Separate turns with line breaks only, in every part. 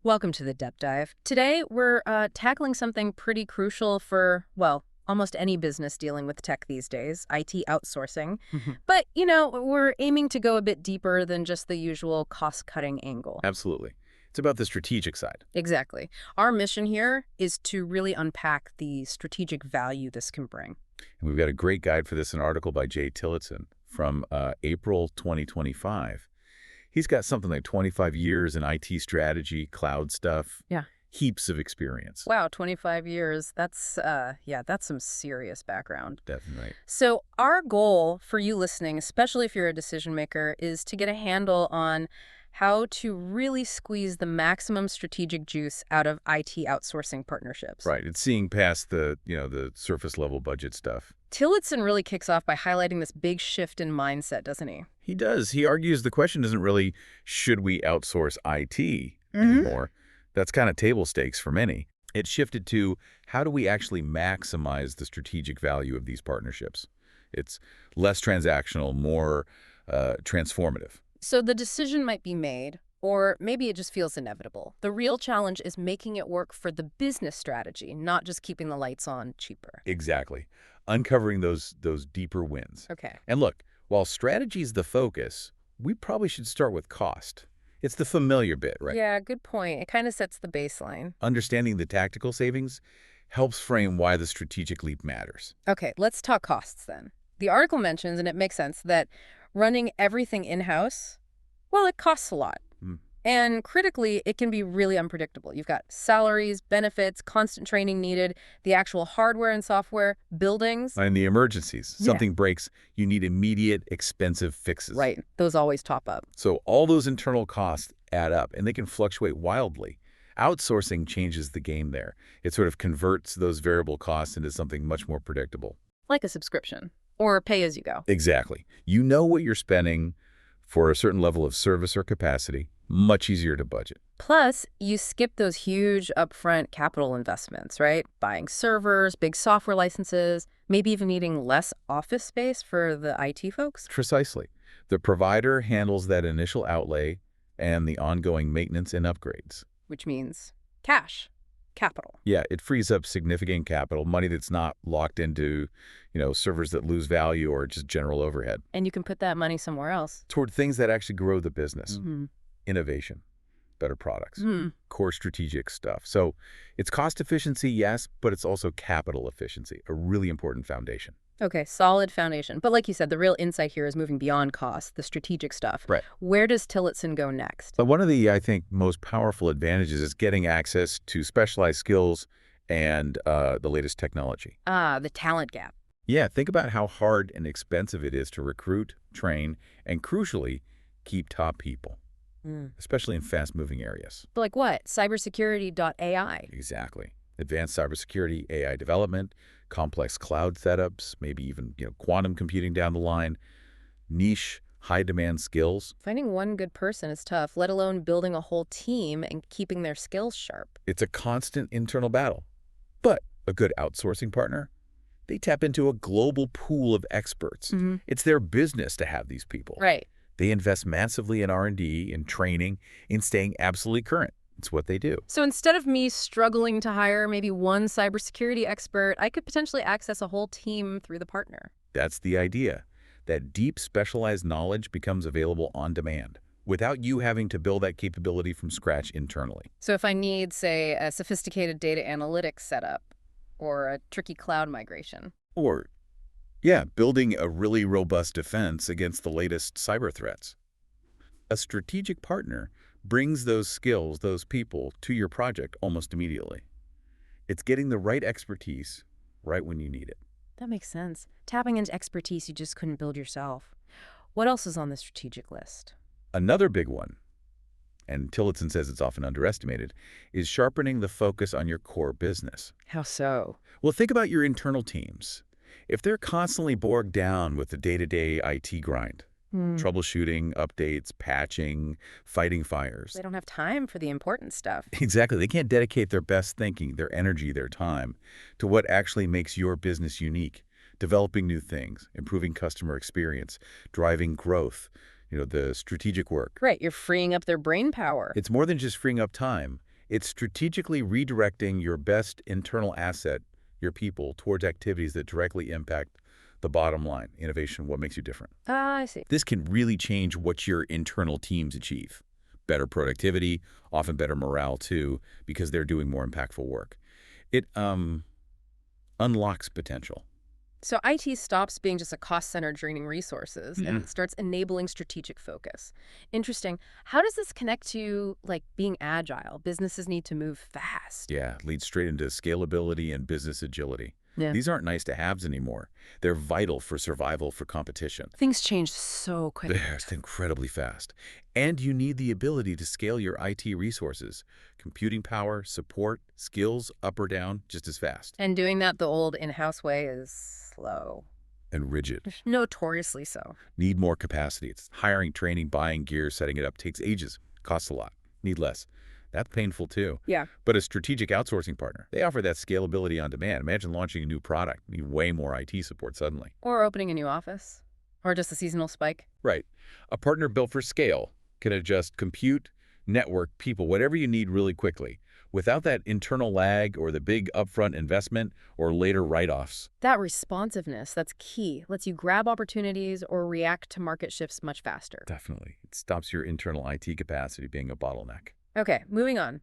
Welcome to the Depth Dive. Today, we're tackling something pretty crucial for, well, almost any business dealing with tech these days, IT outsourcing.
Mhm.
But, we're aiming to go a bit deeper than just the usual cost-cutting angle.
Absolutely. It's about the strategic side.
Exactly. Our mission here is to really unpack the strategic value this can bring.
And we've got a great guide for this, an article by Jay Tillotson from April 2025. He's got something like 25 years in IT strategy, cloud stuff,
Yeah.
heaps of experience.
Wow, 25 years. That's some serious background.
Definitely right.
So our goal for you listening, especially if you're a decision maker, is to get a handle on how to really squeeze the maximum strategic juice out of IT outsourcing partnerships.
Right. It's seeing past the surface level budget stuff.
Tillotson really kicks off by highlighting this big shift in mindset, doesn't he?
He does. He argues the question isn't really, should we outsource IT
Mm-hmm.
anymore? That's kind of table stakes for many. It shifted to, how do we actually maximize the strategic value of these partnerships? It's less transactional, more transformative.
So the decision might be made, or maybe it just feels inevitable. The real challenge is making it work for the business strategy, not just keeping the lights on cheaper.
Exactly. Uncovering those deeper wins.
Okay.
And look, while strategy is the focus, we probably should start with cost. It's the familiar bit, right?
Yeah, good point. It kind of sets the baseline.
Understanding the tactical savings helps frame why the strategic leap matters.
Okay, let's talk costs then. The article mentions, and it makes sense, that running everything in-house, well, it costs a lot.
Hmm.
And critically, it can be really unpredictable. You've got salaries, benefits, constant training needed, the actual hardware and software, buildings.
And the emergencies.
Yeah.
Something breaks, you need immediate, expensive fixes.
Right, those always top up.
So all those internal costs add up, and they can fluctuate wildly. Outsourcing changes the game there. It sort of converts those variable costs into something much more predictable.
Like a subscription or pay as you go.
Exactly. You know what you're spending for a certain level of service or capacity, much easier to budget.
Plus, you skip those huge upfront capital investments, right? Buying servers, big software licenses, maybe even needing less office space for the IT folks.
Precisely. The provider handles that initial outlay and the ongoing maintenance and upgrades.
Which means cash, capital.
Yeah, it frees up significant capital, money that's not locked into, servers that lose value or just general overhead,
And you can put that money somewhere else.
toward things that actually grow the business.
Mm-hmm.
Innovation, better products,
Mm.
core strategic stuff. So it's cost efficiency, yes, but it's also capital efficiency, a really important foundation.
Okay, solid foundation. But like you said, the real insight here is moving beyond cost, the strategic stuff.
Right.
Where does Tillotson go next?
But one of the, I think, most powerful advantages is getting access to specialized skills and the latest technology.
Ah, the talent gap.
Yeah, think about how hard and expensive it is to recruit, train, and crucially, keep top people,
Mm.
especially in fast-moving areas.
But like what? Cybersecurity.ai.
Exactly. Advanced cybersecurity, AI development, complex cloud setups, maybe even quantum computing down the line, niche, high-demand skills.
Finding one good person is tough, let alone building a whole team and keeping their skills sharp.
It's a constant internal battle. But a good outsourcing partner, they tap into a global pool of experts.
Mm-hmm.
It's their business to have these people.
Right.
They invest massively in R&D, in training, in staying absolutely current. It's what they do.
So instead of me struggling to hire maybe one cybersecurity expert, I could potentially access a whole team through the partner.
That's the idea. That deep specialized knowledge becomes available on demand without you having to build that capability from scratch internally.
So if I need, say, a sophisticated data analytics setup or a tricky cloud migration.
Or, yeah, building a really robust defense against the latest cyber threats. A strategic partner brings those skills, those people, to your project almost immediately. It's getting the right expertise right when you need it.
That makes sense. Tapping into expertise you just couldn't build yourself. What else is on the strategic list?
Another big one, and Tillotson says it's often underestimated, is sharpening the focus on your core business.
How so?
Well, think about your internal teams. If they're constantly bogged down with the day-to-day IT grind, troubleshooting, updates, patching, fighting fires.
They don't have time for the important stuff.
Exactly. They can't dedicate their best thinking, their energy, their time to what actually makes your business unique. Developing new things, improving customer experience, driving growth, the strategic work.
Right, you're freeing up their brain power.
It's more than just freeing up time. It's strategically redirecting your best internal asset, your people, towards activities that directly impact the bottom line, innovation, what makes you different.
Ah, I see.
This can really change what your internal teams achieve. Better productivity, often better morale too, because they're doing more impactful work. It unlocks potential.
So IT stops being just a cost center draining resources
Yeah.
and starts enabling strategic focus. Interesting. How does this connect to like being agile? Businesses need to move fast.
Yeah, leads straight into scalability and business agility.
Yeah.
These aren't nice to haves anymore. They're vital for survival for competition.
Things change so quickly.
They're incredibly fast. And you need the ability to scale your IT resources, computing power, support, skills, up or down, just as fast.
And doing that the old in-house way is slow.
And rigid.
Notoriously so.
Need more capacity. It's hiring, training, buying gear, setting it up takes ages, costs a lot, need less. That's painful too.
Yeah.
But a strategic outsourcing partner, they offer that scalability on demand. Imagine launching a new product, need way more IT support suddenly.
Or opening a new office. Or just a seasonal spike.
Right. A partner built for scale can adjust compute, network, people, whatever you need really quickly, without that internal lag or the big upfront investment or later write-offs.
That responsiveness, that's key. Lets you grab opportunities or react to market shifts much faster.
Definitely. It stops your internal IT capacity being a bottleneck.
Okay, moving on.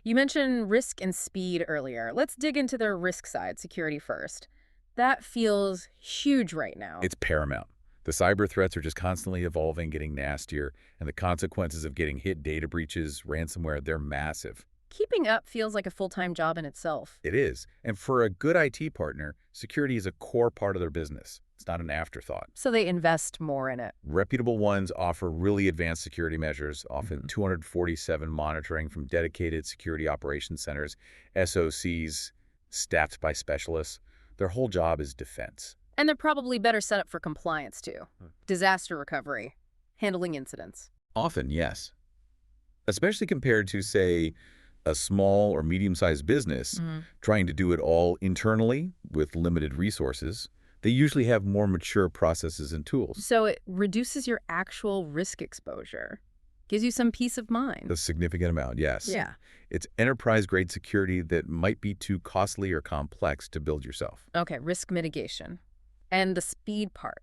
You mentioned risk and speed earlier. Let's dig into the risk side, security first. That feels huge right now.
It's paramount. The cyber threats are just constantly evolving, getting nastier, and the consequences of getting hit, data breaches, ransomware, they're massive.
Keeping up feels like a full-time job in itself.
It is. And for a good IT partner, security is a core part of their business. It's not an afterthought.
So they invest more in it.
Reputable ones offer really advanced security measures, often 247 monitoring from dedicated security operations centers, SOCs, staffed by specialists. Their whole job is defense.
And they're probably better set up for compliance, too. Disaster recovery, handling incidents.
Often, yes. Especially compared to, say, a small or medium-sized business trying to do it all internally with limited resources. They usually have more mature processes and tools.
So it reduces your actual risk exposure. Gives you some peace of mind.
A significant amount, yes.
Yeah.
It's enterprise-grade security that might be too costly or complex to build yourself.
Okay, risk mitigation. And the speed part.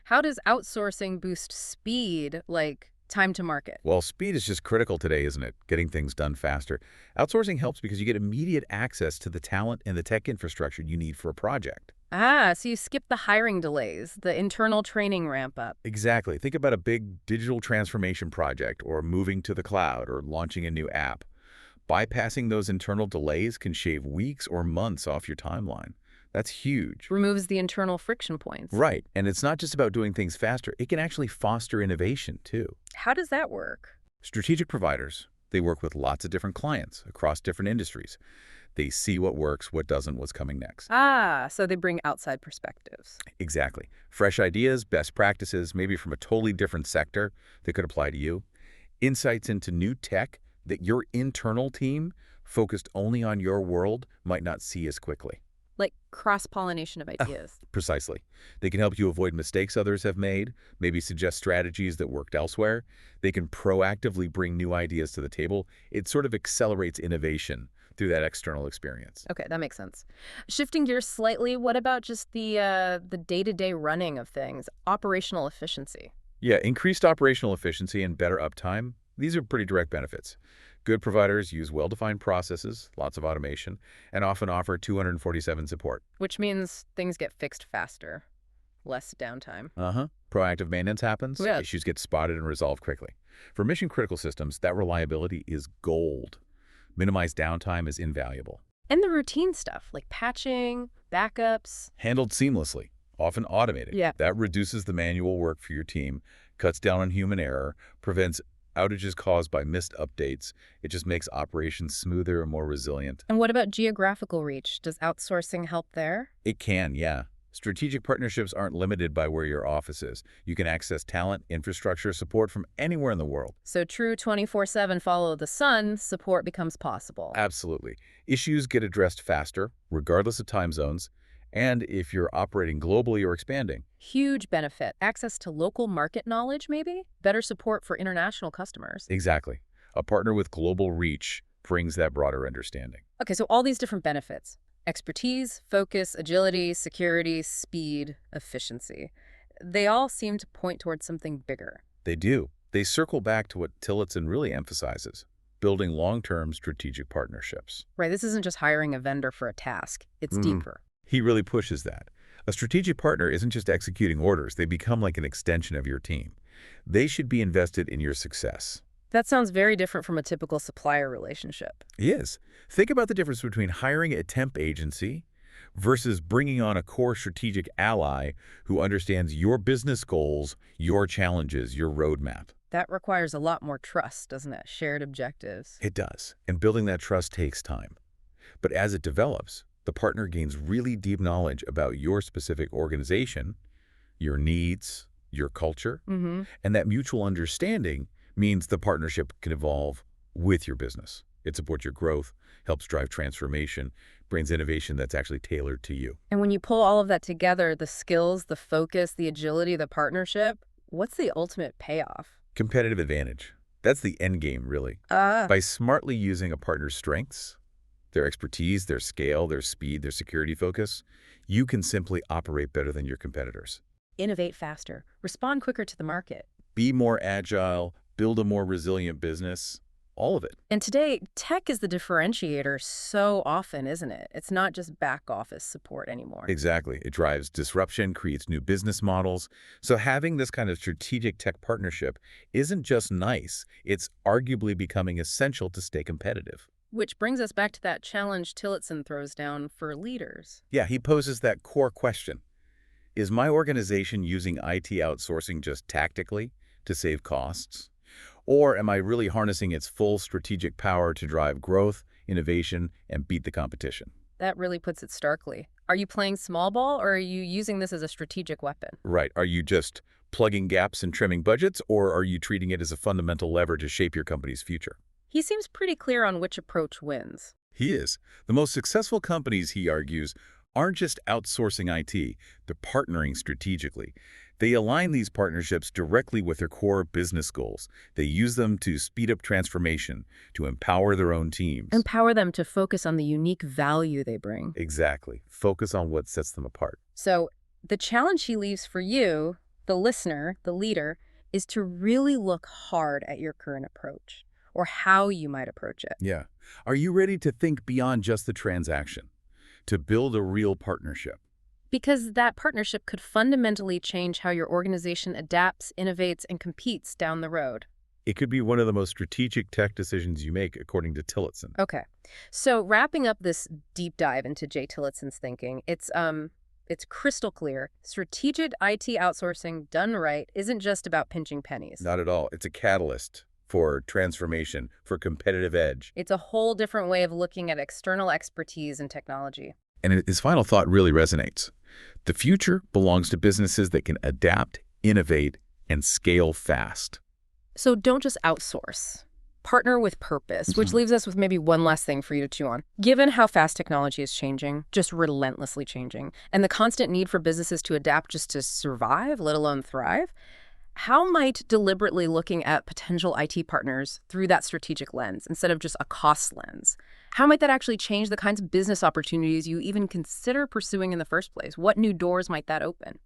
How does outsourcing boost speed, like time to market?
Well, speed is just critical today, isn't it? Getting things done faster. Outsourcing helps because you get immediate access to the talent and the tech infrastructure you need for a project.
Ah, so you skip the hiring delays, the internal training ramp up.
Exactly. Think about a big digital transformation project or moving to the cloud or launching a new app. Bypassing those internal delays can shave weeks or months off your timeline. That's huge.
Removes the internal friction points.
Right. And it's not just about doing things faster. It can actually foster innovation, too.
How does that work?
Strategic providers, they work with lots of different clients across different industries. They see what works, what doesn't, what's coming next.
Ah, so they bring outside perspectives.
Exactly. Fresh ideas, best practices, maybe from a totally different sector that could apply to you. Insights into new tech that your internal team, focused only on your world, might not see as quickly.
Like cross-pollination of ideas.
Precisely. They can help you avoid mistakes others have made, maybe suggest strategies that worked elsewhere. They can proactively bring new ideas to the table. It sort of accelerates innovation through that external experience.
Okay, that makes sense. Shifting gears slightly, what about just the day-to-day running of things, operational efficiency?
Yeah, increased operational efficiency and better uptime, these are pretty direct benefits. Good providers use well-defined processes, lots of automation, and often offer 247 support.
Which means things get fixed faster, less downtime.
Proactive maintenance happens,
Yeah.
issues get spotted and resolved quickly. For mission-critical systems, that reliability is gold. Minimized downtime is invaluable.
And the routine stuff, like patching, backups.
Handled seamlessly, often automated.
Yeah.
That reduces the manual work for your team, cuts down on human error, prevents outages caused by missed updates. It just makes operations smoother and more resilient.
And what about geographical reach? Does outsourcing help there?
It can, yeah. Strategic partnerships aren't limited by where your office is. You can access talent, infrastructure, support from anywhere in the world.
So true 24/7 follow the sun support becomes possible.
Absolutely. Issues get addressed faster, regardless of time zones, and if you're operating globally or expanding.
Huge benefit. Access to local market knowledge, maybe? Better support for international customers.
Exactly. A partner with global reach brings that broader understanding.
Okay, so all these different benefits: expertise, focus, agility, security, speed, efficiency. They all seem to point towards something bigger.
They do. They circle back to what Tillotson really emphasizes, building long-term strategic partnerships.
Right, this isn't just hiring a vendor for a task. It's
Mhm.
deeper.
He really pushes that. A strategic partner isn't just executing orders. They become like an extension of your team. They should be invested in your success.
That sounds very different from a typical supplier relationship.
Yes. Think about the difference between hiring a temp agency versus bringing on a core strategic ally who understands your business goals, your challenges, your roadmap.
That requires a lot more trust, doesn't it? Shared objectives.
It does, and building that trust takes time. But as it develops, the partner gains really deep knowledge about your specific organization, your needs, your culture,
Mm-hmm.
and that mutual understanding means the partnership can evolve with your business. It supports your growth, helps drive transformation, brings innovation that's actually tailored to you.
And when you pull all of that together, the skills, the focus, the agility, the partnership, what's the ultimate payoff?
Competitive advantage. That's the end game, really.
Ah,
By smartly using a partner's strengths, their expertise, their scale, their speed, their security focus, you can simply operate better than your competitors.
innovate faster, respond quicker to the market.
Be more agile, build a more resilient business, all of it.
And today, tech is the differentiator so often, isn't it? It's not just back office support anymore.
Exactly. It drives disruption, creates new business models. So having this kind of strategic tech partnership isn't just nice, it's arguably becoming essential to stay competitive.
Which brings us back to that challenge Tillotson throws down for leaders.
Yeah, he poses that core question. Is my organization using IT outsourcing just tactically to save costs? Or am I really harnessing its full strategic power to drive growth, innovation, and beat the competition?
That really puts it starkly. Are you playing small ball, or are you using this as a strategic weapon?
Right. Are you just plugging gaps and trimming budgets, or are you treating it as a fundamental lever to shape your company's future?
He seems pretty clear on which approach wins.
He is. The most successful companies, he argues, aren't just outsourcing IT, they're partnering strategically. They align these partnerships directly with their core business goals. They use them to speed up transformation, to empower their own teams.
Empower them to focus on the unique value they bring.
Exactly. Focus on what sets them apart.
So the challenge he leaves for you, the listener, the leader, is to really look hard at your current approach or how you might approach it.
Yeah. Are you ready to think beyond just the transaction, to build a real partnership?
Because that partnership could fundamentally change how your organization adapts, innovates, and competes down the road.
It could be one of the most strategic tech decisions you make, according to Tillotson.
Okay. So wrapping up this deep dive into Jay Tillotson's thinking, it's crystal clear. Strategic IT outsourcing done right isn't just about pinching pennies.
Not at all. It's a catalyst for transformation, for competitive edge.
It's a whole different way of looking at external expertise and technology.
And his final thought really resonates. The future belongs to businesses that can adapt, innovate, and scale fast.
So don't just outsource. Partner with purpose, which leaves us with maybe one last thing for you to chew on. Given how fast technology is changing, just relentlessly changing, and the constant need for businesses to adapt just to survive, let alone thrive, how might deliberately looking at potential IT partners through that strategic lens instead of just a cost lens, how might that actually change the kinds of business opportunities you even consider pursuing in the first place? What new doors might that open?